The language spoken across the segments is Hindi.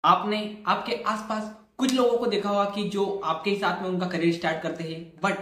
आपने आपके आसपास कुछ लोगों को देखा होगा कि जो आपके ही साथ में उनका करियर स्टार्ट करते हैं, बट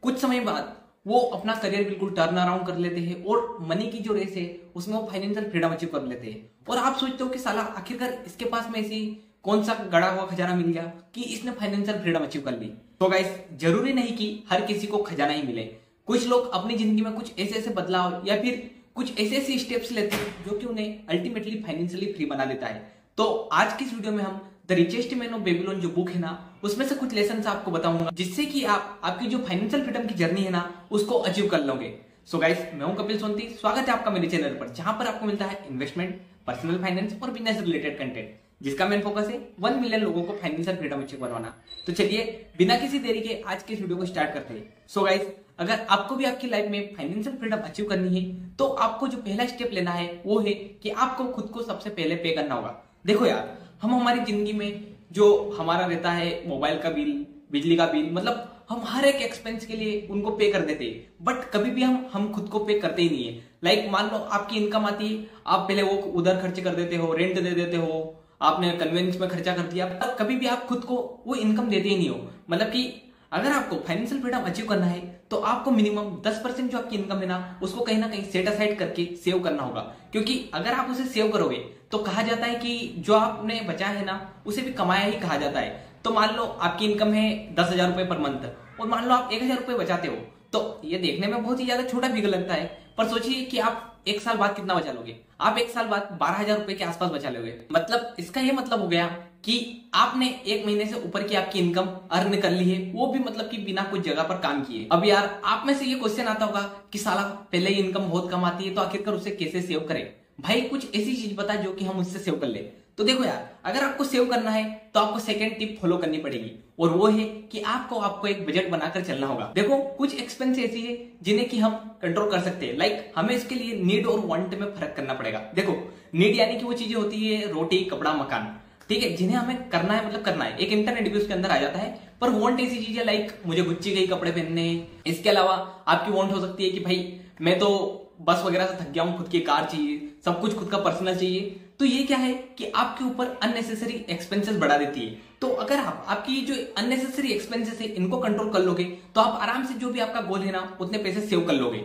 कुछ समय बाद वो अपना करियर बिल्कुल टर्न अराउंड कर लेते हैं और मनी की जो रेस है उसमें वो फाइनेंशियल फ्रीडम अचीव कर लेते हैं। और आप सोचते हो कि साला आखिरकार इसके पास में ऐसी कौन सा गड़ा हुआ खजाना मिल गया कि इसने फाइनेंशियल फ्रीडम अचीव कर ली। तो गाइस, जरूरी नहीं कि हर किसी को खजाना ही मिले। कुछ लोग अपनी जिंदगी में कुछ ऐसे ऐसे बदलाव या फिर कुछ ऐसे ऐसे स्टेप्स लेते हैं जो कि उन्हें अल्टीमेटली फाइनेंशियली फ्री बना देता है। तो आज की इस वीडियो में हम the richest man of Babylon जो बुक है ना, उसमें से कुछ लेसन आपको बताऊंगा जिससे कि आप आपकी जो फाइनेंशियल फ्रीडम की जर्नी है ना उसको अचीव कर लोगे। सो गाइस, मैं हूं कपिल सोनती, स्वागत है आपका मेरे चैनल पर, जहां पर आपको मिलता है इन्वेस्टमेंट, पर्सनल फाइनेंस और बिजनेस रिलेटेड कंटेंट, जिसका मेन फोकस है 1 मिलियन लोगों को फाइनेंशियल फ्रीडम अचीव करवाना। तो चलिए बिना किसी देरी के आज के इस वीडियो को स्टार्ट करते हैं। सो गाइस, अगर आपको भी आपकी लाइफ में फाइनेंशियल फ्रीडम अचीव करनी है तो आपको जो पहला स्टेप लेना है वो है कि आपको खुद को सबसे पहले पे करना होगा। देखो यार, हम हमारी जिंदगी में जो हमारा रहता है मोबाइल का बिल, बिजली का बिल, मतलब हम हर एक एक्सपेंस के लिए उनको पे कर देते हैं, बट कभी भी हम खुद को पे करते ही नहीं है। लाइक मान लो आपकी इनकम आती है, आप पहले वो उधर खर्च कर देते हो, रेंट दे देते हो, आपने कन्वेंस में खर्चा कर दिया, पर कभी भी आप खुद को वो इनकम देते ही नहीं हो। मतलब कि अगर आपको फाइनेंशियल फ्रीडम अचीव करना है तो आपको मिनिमम 10% जो आपकी इनकम है ना उसको कहीं ना कहीं सेट असाइड करके सेव करना होगा। क्योंकि अगर आप उसे सेव करोगे तो कहा जाता है कि जो आपने बचाया है ना उसे भी कमाया ही कहा जाता है। तो मान लो आपकी इनकम है 10,000 रुपए पर मंथ और मान लो आप 1,000 रुपए बचाते हो, तो ये देखने में बहुत ही ज्यादा छोटा फिगर लगता है, पर सोचिए कि आप एक साल बाद कितना बचा लोगे। आप एक साल बाद 12,000 रुपए के आसपास बचा लोगे। मतलब इसका ये मतलब हो गया कि आपने एक महीने से ऊपर की आपकी इनकम अर्न कर ली है, वो भी मतलब कि बिना कुछ जगह पर काम किए। अब यार आप में से ये क्वेश्चन आता होगा कि साला पहले ही इनकम बहुत कम आती है तो आखिरकार उसे कैसे सेव करें। भाई कुछ ऐसी चीज बता जो कि हम उससे सेव कर ले। तो देखो यार, अगर आपको सेव करना है तो आपको सेकंड टिप फॉलो करनी पड़ेगी, और वो है कि आपको एक बजट बनाकर चलना होगा। देखो कुछ एक्सपेंस ऐसी है जिन्हें कि हम कंट्रोल कर सकते हैं। लाइक हमें इसके लिए नीड और वांट में फर्क करना पड़ेगा। देखो नीड यानी कि वो चीजें होती है रोटी, कपड़ा, मकान, ठीक है, जिन्हें हमें करना है, मतलब करना है, एक इंटरनेट भी उसके अंदर आ जाता है। पर वांट ऐसी चीजें लाइक मुझे गुच्ची के कपड़े पहनने हैं। इसके अलावा आपकी वांट हो सकती है कि भाई मैं तो बस वगैरह से थक गया हूं, खुद की कार चाहिए, सब कुछ खुद का पर्सनल चाहिए। तो ये क्या है कि आपके ऊपर अननेसेसरी एक्सपेंसेस बढ़ा देती है। तो अगर आप आपकी जो अननेसेसरी एक्सपेंसेस है इनको कंट्रोल कर लोगे तो आप आराम से जो भी आपका गोल है ना उतने पैसे सेव कर लोगे।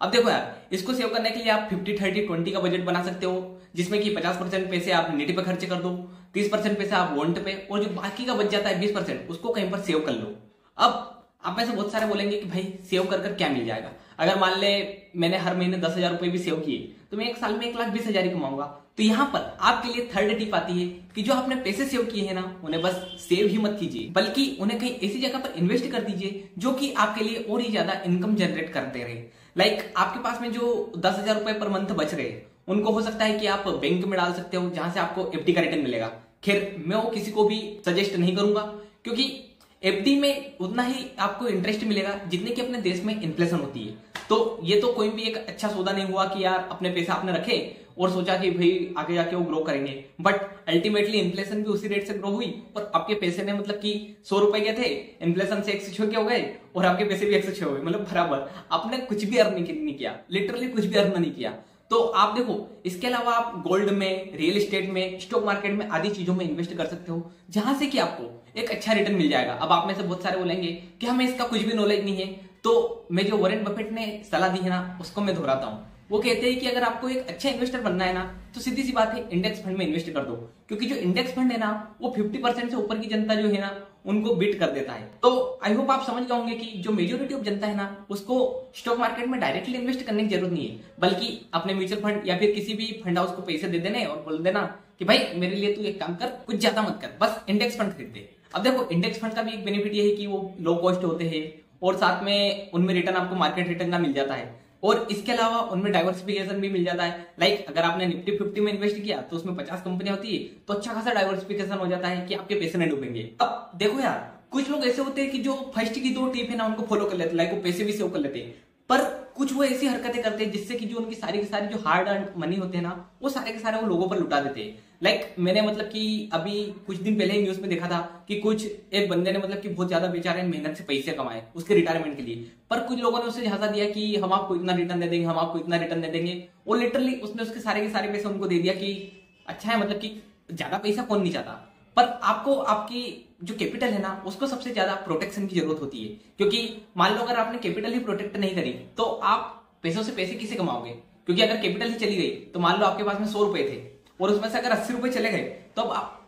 अब देखो यार, इसको सेव करने के लिए आप 50-30-20 का बजट बना सकते हो, जिसमें कि 50% पैसे आप नीड पे खर्च कर दो, 30% पैसे आप वांट पे, और जो बाकी का बच जाता है 20% उसको कहीं पर सेव कर लो। अब आप में से बहुत सारे बोलेंगे कि भाई सेव कर क्या मिल जाएगा। अगर मान ले मैंने हर महीने 10,000 रुपए भी सेव किए तो मैं एक साल में 1,20,000 ही कमाऊंगा। तो यहाँ पर आपके लिए थर्ड टिप आती है कि जो आपने पैसे सेव किए हैं ना उन्हें बस सेव ही मत कीजिए, बल्कि उन्हें कहीं ऐसी जगह पर इन्वेस्ट कर दीजिए जो कि आपके लिए और ही ज्यादा इनकम जनरेट करते रहे। लाइक आपके पास में जो 10,000 रुपए पर मंथ बच रहे उनको हो सकता है कि आप बैंक में डाल सकते हो, जहां से आपको एफडी का रिटर्न मिलेगा। खैर मैं वो किसी को भी सजेस्ट नहीं करूंगा, क्योंकि एफडी में उतना ही आपको इंटरेस्ट मिलेगा जितने की अपने देश में इन्फ्लेशन होती है। तो ये तो कोई भी एक अच्छा सौदा नहीं हुआ कि यार अपने पैसे आपने रखे और सोचा कि भाई आगे जाके वो ग्रो करेंगे, बट अल्टीमेटली इन्फ्लेशन भी उसी रेट से ग्रो हुई और आपके पैसे ने मतलब कि 100 रुपए के थे, इन्फ्लेशन से 106 के हो गए और आपके पैसे भी 106 हो गए। मतलब बराबर आपने कुछ भी अर्न नहीं किया, लिटरली कुछ भी अर्न नहीं किया। तो आप देखो, इसके अलावा आप गोल्ड में, रियल एस्टेट में, स्टॉक मार्केट में आदि चीजों में इन्वेस्ट कर सकते हो, जहां से कि आपको एक अच्छा रिटर्न मिल जाएगा। अब आप में से बहुत सारे बोलेंगे कि हमें इसका कुछ भी नॉलेज नहीं है, तो मैं जो वॉरेन बफेट ने सलाह दी है ना उसको मैं दोहराता हूं। वो कहते हैं कि अगर आपको एक अच्छा इन्वेस्टर बनना है ना तो सीधी सी बात है इंडेक्स फंड में इन्वेस्ट कर दो, क्योंकि जो इंडेक्स फंड है ना वो 50% से ऊपर की जनता जो है ना उनको बीट कर देता है। तो आई होप आप समझ गए होंगे कि जो मेजोरिटी ऑफ जनता है ना उसको स्टॉक मार्केट में डायरेक्टली इन्वेस्ट करने की जरूरत नहीं है, बल्कि अपने म्यूचुअल फंड या फिर किसी भी फंड हाउस को पैसे दे देने और बोल देना कि भाई मेरे लिए तू एक काम कर, कुछ ज्यादा मत कर, बस इंडेक्स फंड खरीद दे। अब देखो इंडेक्स फंड का भी एक बेनिफिट ये है कि वो लो कॉस्ट होते हैं और साथ में उनमें रिटर्न आपको मार्केट रिटर्न का मिल जाता है, और इसके अलावा उनमें डाइवर्सिफिकेशन भी मिल जाता है। लाइक अगर आपने निफ्टी 50 में इन्वेस्ट किया तो उसमें 50 कंपनियां होती है, तो अच्छा खासा डाइवर्सिफिकेशन हो जाता है कि आपके पैसे नहीं डूबेंगे। अब देखो यार, कुछ लोग ऐसे होते हैं कि जो फर्स्ट की 2 टिप है ना उनको फॉलो कर लेते हैं, लाइक वो पैसे भी सेव कर लेते हैं, पर कुछ वो ऐसी हरकतें करते हैं जिससे कि जो उनकी सारी की सारी जो हार्ड अर्न मनी होते हैं ना वो सारे के सारे वो लोगों पर लुटा देते हैं। लाइक मैंने मतलब कि अभी कुछ दिन पहले ही न्यूज में देखा था कि कुछ एक बंदे ने मतलब कि बहुत ज्यादा बेचारे मेहनत से पैसे कमाए उसके रिटायरमेंट के लिए, पर कुछ लोगों ने उसे झांसा दिया कि हम आपको इतना रिटर्न दे देंगे, हम आपको इतना रिटर्न दे देंगे, और लिटरली उसने उसके सारे के सारे पैसे उनको दे दिया कि अच्छा है, मतलब कि ज्यादा पैसा कौन नहीं चाहता, पर आपको आपकी जो कैपिटल है ना उसको सबसे ज्यादा प्रोटेक्शन की जरूरत होती है, क्योंकि मान लो अगर आपने कैपिटल ही प्रोटेक्ट नहीं करी तो आप पैसों से पैसे किसे कमाओगे? क्योंकि अगर कैपिटल ही चली गई तो मान लो आपके पास में 100 रुपए थे और उसमें से अगर 80 रुपए चले गए तो अब आप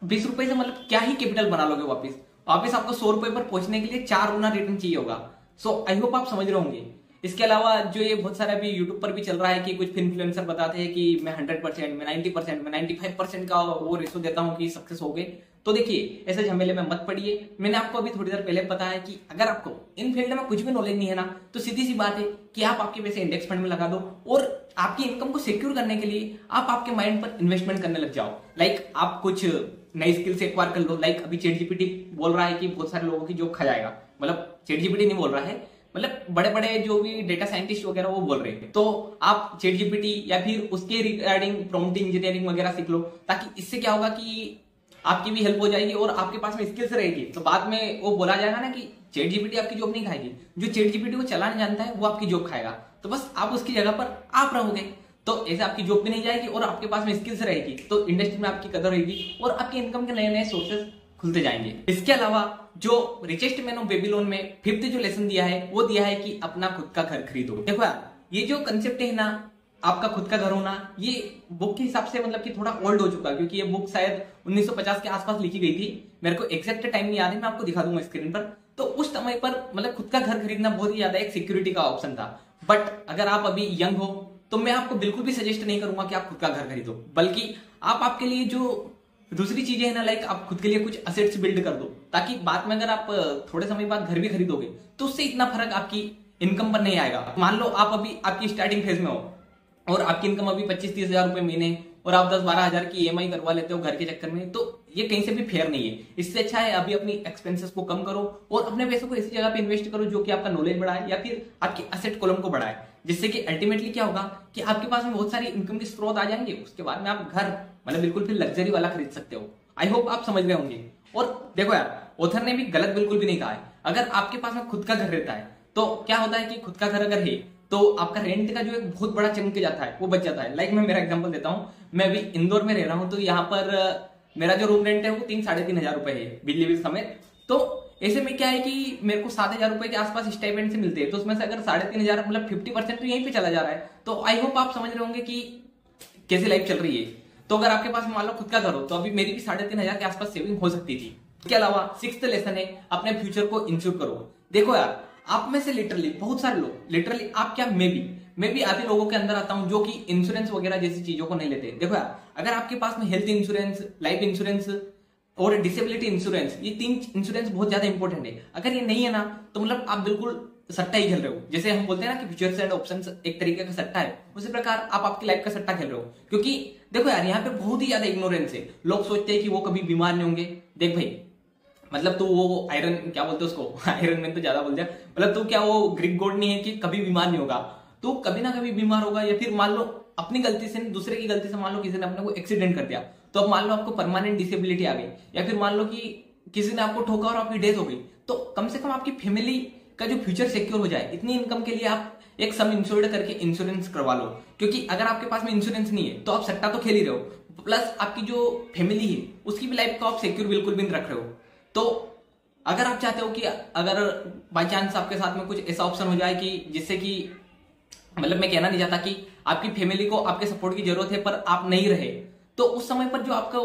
20 रुपए से मतलब क्या ही कैपिटल बना लोगे वापस? वापस आपको 100 रुपए पर पहुंचने के लिए 4 गुना रिटर्न चाहिए होगा। सो आई होप आप समझ रहे होंगे। इसके अलावा जो ये बहुत सारा अभी यूट्यूब पर भी चल रहा है कि कुछ इन्फ्लुएंसर बताते हैं कि मैं 100%, मैं 90%, मैं 95% का वो रेशो देता हूं कि सक्सेस हो गए। तो देखिए ऐसे झमेले में मत पड़िए। मैंने आपको अभी थोड़ी देर पहले बताया कि अगर आपको इन फील्ड में कुछ भी नॉलेज नहीं है ना तो सीधी सी बात है कि आप आपके पैसे इंडेक्स फंड में लगा दो और आपकी इनकम को सिक्योर करने के लिए आप आपके माइंड पर इन्वेस्टमेंट करने लग जाओ। लाइक आप कुछ नई स्किल से एक्वायर कर लो। लाइक अभी चैट जीपीटी बोल रहा है कि बहुत सारे लोगों की जॉब खा जाएगा, मतलब चैट जीपीटी नहीं बोल रहा है, मतलब बड़े बड़े जो भी डेटा साइंटिस्ट वगैरह वो बोल रहे हैं। तो आप चैट जीपीटी या फिर उसके रिगार्डिंग प्रॉम्प्ट इंजीनियरिंग वगैरह सीख लो, ताकि इससे क्या होगा कि आपकी भी हेल्प हो जाएगी और आपके पास में स्किल्स रहेगी। तो बाद में वो बोला जाएगा ना कि चैट जीपीटी आपकी जॉब नहीं खाएगी, जो चैट जीपीटी को चलाने जानता है वो आपकी जॉब खाएगा। तो बस आप उसकी जगह पर आप रहोगे तो ऐसे आपकी जॉब भी नहीं जाएगी और आपके पास में स्किल्स रहेगी, तो इंडस्ट्री में आपकी कदर रहेगी और आपकी इनकम के नए नए सोर्सेस खुलते जाएंगे। इसके अलावा जो रिचेस्ट मैन ऑफ बेबीलोन में 5th जो लेसन दिया है वो दिया है कि अपना खुद का घर खरीदो। देखो यार ये जो कंसेप्ट है ना आपका खुद का घर होना, ये बुक के हिसाब से मतलब कि थोड़ा ओल्ड हो चुका है, क्योंकि ये बुक शायद 1950 के आसपास लिखी गई थी। मेरे को एग्जैक्ट टाइम नहीं याद है, मैं आपको दिखा दूंगा स्क्रीन पर। तो उस समय पर मतलब खुद का घर खरीदना बहुत ही ज्यादा एक सिक्योरिटी का ऑप्शन था। बट अगर आप अभी यंग हो तो मैं आपको बिल्कुल भी सजेस्ट नहीं करूंगा कि आप खुद का घर खरीदो, बल्कि आप आपके लिए जो दूसरी चीजें है ना, लाइक आप खुद के लिए कुछ असेट्स बिल्ड कर दो, ताकि बाद में अगर आप थोड़े समय बाद घर भी खरीदोगे तो उससे इतना फर्क आपकी इनकम पर नहीं आएगा। मान लो आप अभी आपकी स्टार्टिंग फेज में हो और आपकी इनकम अभी 25-30 हजार रुपए महीने और आप 10-12 हजार की ईएमआई करवा लेते हो घर के चक्कर में, तो ये कहीं से भी फेयर नहीं है। इससे अच्छा है अभी अपनी एक्सपेंसेस को कम करो और अपने पैसों को ऐसी जगह पे इन्वेस्ट करो जो कि आपका नॉलेज बढ़ाए या फिर आपकी असेट कॉलम को बढ़ाए, जिससे कि अल्टीमेटली क्या होगा कि आपके पास में बहुत सारी इनकम के स्रोत आ जाएंगे। उसके बाद में आप घर मतलब बिल्कुल फिर लग्जरी वाला खरीद सकते हो। आई होप आप समझ रहे होंगे। और देखो यार ऑथर ने भी गलत बिल्कुल भी नहीं कहा है। अगर आपके पास में खुद का घर रहता है तो क्या होता है कि खुद का घर अगर है तो आपका रेंट का जो एक बहुत बड़ा चंक जाता है वो बच जाता है। लाइक मैं मेरा एग्जांपल देता हूँ, मैं अभी इंदौर में रह रहा हूँ तो यहाँ पर मेरा जो रूम रेंट है वो 3-3.5 हजार रुपए है बिजली बिल समेत। तो ऐसे में क्या है कि मेरे को 7 हजार रुपए के आसपास स्टाइपेंड से मिलते हैं, तो उसमें से अगर 3.5 हजार मतलब 50% तो यहीं पे चला जा रहा है। तो आई होप आप समझ रहे होंगे कि कैसी लाइफ चल रही है। तो अगर आपके पास मान लो खुद का घर हो तो अभी मेरी भी 3.5 हजार के आसपास सेविंग हो सकती थी। इसके अलावा 6th लेसन है अपने फ्यूचर को इंश्योर करो। देखो यार आप में से लिटरली बहुत सारे लोग, लिटरली आप क्या मैं भी आधे लोगों के अंदर आता हूं जो कि इंश्योरेंस वगैरह जैसी चीजों को नहीं लेते। देखो यार अगर आपके पास में हेल्थ इंश्योरेंस, लाइफ इंश्योरेंस और डिसेबिलिटी इंश्योरेंस, ये 3 इंश्योरेंस बहुत ज्यादा इंपॉर्टेंट है। अगर ये नहीं है ना तो मतलब आप बिल्कुल सट्टा ही खेल रहे हो। जैसे हम बोलते हैं ना कि फ्यूचर्स एंड ऑप्शंस एक तरीके का सट्टा है, उसी प्रकार आप आपकी लाइफ का सट्टा खेल रहे हो। क्योंकि देखो यार यहाँ पे बहुत ही ज्यादा इग्नोरेंस है। लोग सोचते हैं कि वो कभी बीमार नहीं होंगे। देख भाई मतलब तू वो आयरन क्या बोलते हैं उसको आयरन मैन तो ज्यादा बोल दिया, मतलब तू क्या वो ग्रीक गॉड नहीं है कि कभी बीमार नहीं होगा। तो कभी ना कभी बीमार होगा, या फिर मान लो अपनी गलती से दूसरे की गलती से मान लो किसी ने अपने को एक्सीडेंट कर दिया तो अब मान लो आपको परमानेंट डिसेबिलिटी आ गई, या फिर मान लो कि किसी ने आपको ठोका और आपकी डेथ हो गई, तो कम से कम आपकी फैमिली का जो फ्यूचर सिक्योर हो जाए इतनी इनकम के लिए आप एक सम इंश्योर्ड करके इंश्योरेंस करवा लो। क्योंकि अगर आपके पास में इंश्योरेंस नहीं है तो आप सट्टा तो खेल ही रहे हो, प्लस आपकी जो फैमिली है उसकी भी लाइफ को आप सिक्योर बिल्कुल भी नहीं रख रहे हो। तो अगर आप चाहते हो कि अगर बाई चांस आपके साथ में कुछ ऐसा ऑप्शन हो जाए कि जिससे कि मतलब मैं कहना नहीं चाहता कि आपकी फैमिली को आपके सपोर्ट की जरूरत है पर आप नहीं रहे, तो उस समय पर जो आपको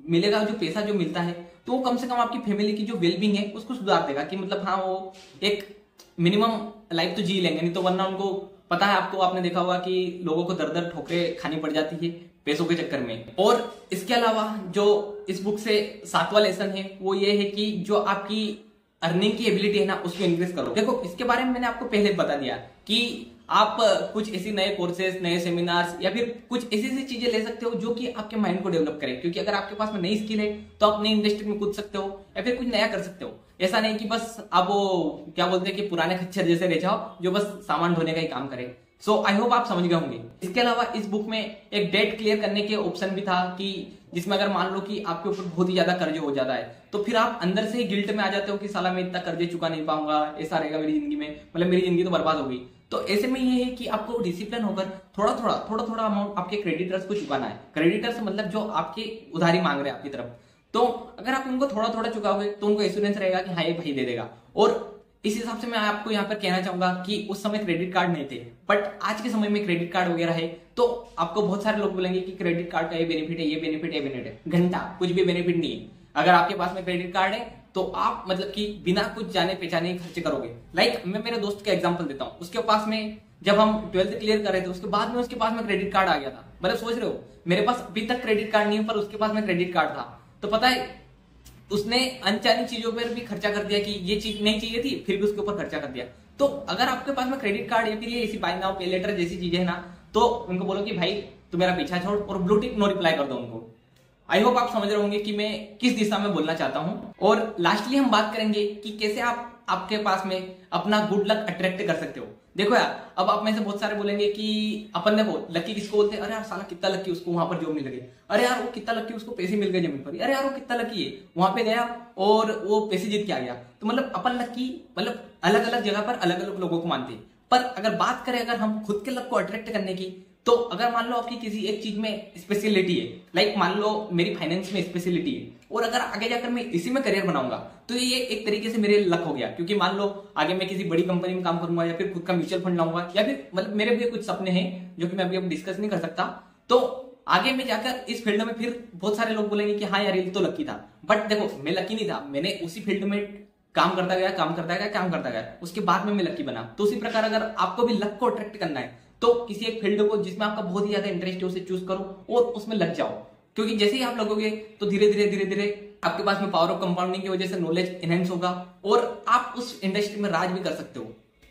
मिलेगा, जो पैसा जो मिलता है, तो वो कम से कम आपकी फैमिली की जो वेलबींग है उसको सुधार देगा। कि मतलब हाँ वो एक मिनिमम लाइफ तो जी लेंगे, नहीं तो वरना उनको पता है, आपको आपने देखा होगा कि लोगों को दर दर ठोकरें खानी पड़ जाती है पैसों के चक्कर में। और इसके अलावा जो इस बुक से 7वां लेसन है वो ये है कि जो आपकी अर्निंग की एबिलिटी है ना उसको इंक्रीज करो। देखो इसके बारे में मैंने आपको पहले बता दिया कि आप कुछ ऐसी नए कोर्सेज, नए सेमिनार्स या फिर कुछ ऐसी ऐसी चीजें ले सकते हो जो कि आपके माइंड को डेवलप करे। क्योंकि अगर आपके पास में नई स्किल है तो आप नई इंडस्ट्री में कूद सकते हो या फिर कुछ नया कर सकते हो। ऐसा नहीं कि बस आप वो क्या बोलते हैं कि पुराने खच्चर जैसे रह जाओ जो बस सामान ढोने का ही काम करे। सो आई होप आप समझ गए होंगे। इसके अलावा इस बुक में एक डेट क्लियर करने के ऑप्शन भी था कि जिसमें अगर मान लो कि आपके ऊपर बहुत ही ज्यादा कर्ज हो जाता है तो फिर आप अंदर से ही गिल्ट में आ जाते हो कि साला मैं इतना कर्जे चुका नहीं पाऊंगा, ऐसा रहेगा मेरी जिंदगी में, मतलब मेरी जिंदगी तो बर्बाद हो गई। तो ऐसे में ये है कि आपको डिसिप्लिन होकर थोड़ा थोड़ा अमाउंट आपके क्रेडिटर्स को चुकाना है। क्रेडिटर्स मतलब जो आपके उधारी मांग रहे हैं आपकी तरफ, तो अगर आप उनको थोड़ा थोड़ा चुकाओगे तो उनको एश्योरेंस रहेगा कि हाँ ये भाई दे देगा। और इस हिसाब से मैं आपको यहाँ पर कहना चाहूंगा कि उस समय क्रेडिट कार्ड नहीं थे, बट आज के समय में क्रेडिट कार्ड वगैरह है। तो आपको बहुत सारे लोग बोलेंगे कि क्रेडिट कार्ड का ये बेनिफिट है, ये बेनिफिट है, ये बेनिफिट है। घंटा कुछ भी बेनिफिट नहीं है। अगर आपके पास में क्रेडिट कार्ड है तो आप मतलब कि बिना कुछ जाने पहचाने खर्चे करोगे। लाइक मैं मेरे दोस्त का एग्जांपल देता हूँ। उसके पास में जब हम 12th क्लियर कर रहे थे उसके बाद में उसके पास में क्रेडिट कार्ड आ गया था। मतलब सोच रहे हो, मेरे पास अभी तक क्रेडिट कार्ड नहीं है पर उसके पास में क्रेडिट कार्ड था। तो पता है उसने अनजानी चीजों पर भी खर्चा कर दिया कि ये चीज नहीं चाहिए थी, फिर भी उसके ऊपर खर्चा कर दिया। तो अगर आपके पास में क्रेडिट कार्ड या फिर ये ऐसी बाय नाउ पे लेटर जैसी चीजें है ना, तो उनको बोलो कि भाई तू मेरा पीछा छोड़ और ब्लू टिक नो रिप्लाई कर दो उनको। आई होप आप समझ रहे होंगे कि मैं किस दिशा में बोलना चाहता हूं। और लास्टली हम बात करेंगे कि कैसे आप आपके पास में अपना गुड लक अट्रैक्ट कर सकते हो। देखो यार, अब आप में से बहुत सारे बोलेंगे कि अपन देखो लकी किसको बोलते हैं, अरे यार साला कितना लकी उसको वहां पर जॉब नहीं लगी, अरे यार वो कितना लकी उसको पैसे मिल गए जमीन पर, अरे यार वो कितना लकी है वहां पे गया और वो पैसे जीत के आ गया। तो मतलब अपन लकी मतलब अलग अलग जगह पर अलग अलग लोगों को मानते हैं। पर अगर बात करें अगर हम खुद के लक को अट्रैक्ट करने की, तो अगर मान लो आपकी किसी एक चीज में स्पेशलिटी है, लाइक मान लो मेरी फाइनेंस में स्पेशलिटी है और अगर आगे जाकर मैं इसी में करियर बनाऊंगा तो ये एक तरीके से मेरे लक हो गया। क्योंकि मान लो आगे मैं किसी बड़ी कंपनी में काम करूंगा या फिर खुद का म्यूचुअल फंड लाऊंगा या फिर मतलब मेरे भी कुछ सपने हैं जो कि मैं अभी डिस्कस नहीं कर सकता। तो आगे में जाकर इस फील्ड में फिर बहुत सारे लोग बोलेंगे कि हाँ यार ये तो लकी था। बट देखो मैं लकी नहीं था, मैंने उसी फील्ड में काम करता गया काम करता गया काम करता गया, उसके बाद में मैं लकी बना। तो उसी प्रकार अगर आपको भी लक को अट्रैक्ट करना है तो किसी एक फील्ड को जिसमें आपका बहुत ही ज्यादा इंटरेस्ट है उसे चूज करो और उसमें लग जाओ। क्योंकि जैसे ही आप लगोगे तो धीरे धीरे आपके पास में पावर ऑफ कंपाउंडिंग की वजह से नॉलेज एनहेंस होगा और आप उस इंडस्ट्री में राज भी कर सकते हो।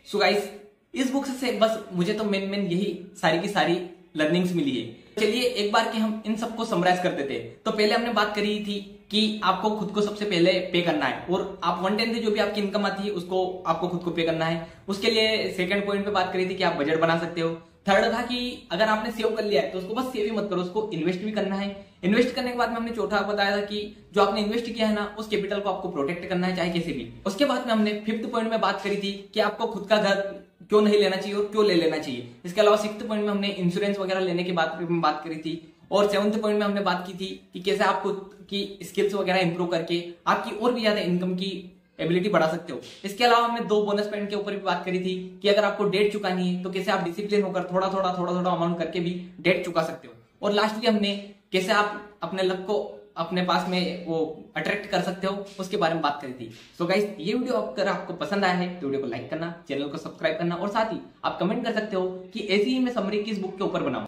सो गाइस, इस बुक से बस मुझे तो मेन यही सारी की सारी लर्निंग्स मिली है। चलिए एक बार कि हम इन सबको समराइज कर देते हैं। तो पहले हमने बात करी थी कि आपको खुद को सबसे पहले पे करना है और आप 1/10 जो भी आपकी इनकम आती है उसको आपको खुद को पे करना है। उसके लिए सेकंड पॉइंट पे बात करी थी कि आप बजट बना सकते हो। थर्ड था कि अगर आपने सेव कर लिया है तो उसको बस सेव ही मत करो, उसको इन्वेस्ट भी करना है। इन्वेस्ट करने के बाद में हमने चौथा बताया था कि जो आपने इन्वेस्ट किया है ना उस कैपिटल को आपको प्रोटेक्ट करना है चाहे कैसे भी। उसके बाद में हमने फिफ्थ पॉइंट में बात करी थी कि आपको खुद का घर क्यों नहीं लेना चाहिए और क्यों ले लेना चाहिए। इसके अलावा सिक्स्थ पॉइंट में हमने इंश्योरेंस वगैरह लेने के बात करी थी। और सेवंथ पॉइंट में हमने बात की थी कि कैसे आप खुद की स्किल्स वगैरह इंप्रूव करके आपकी और भी ज्यादा इनकम की एबिलिटी बढ़ा सकते हो। इसके अलावा हमने 2 बोनस पॉइंट के ऊपर भी बात करी थी कि अगर आपको डेट चुकानी है तो कैसे आप डिसिप्लिन होकर थोड़ा थोड़ा अमाउंट करके भी डेट चुका सकते हो। और लास्टली हमने कैसे आप अपने लक को अपने पास में वो अट्रैक्ट कर सकते हो उसके बारे में बात करी थी। सो गाइस, ये वीडियो अगर आपको पसंद आया है तो वीडियो को लाइक करना, चैनल को सब्सक्राइब करना और साथ ही आप कमेंट कर सकते हो कि ऐसी ही मैं समरी किस बुक के ऊपर बनाऊं।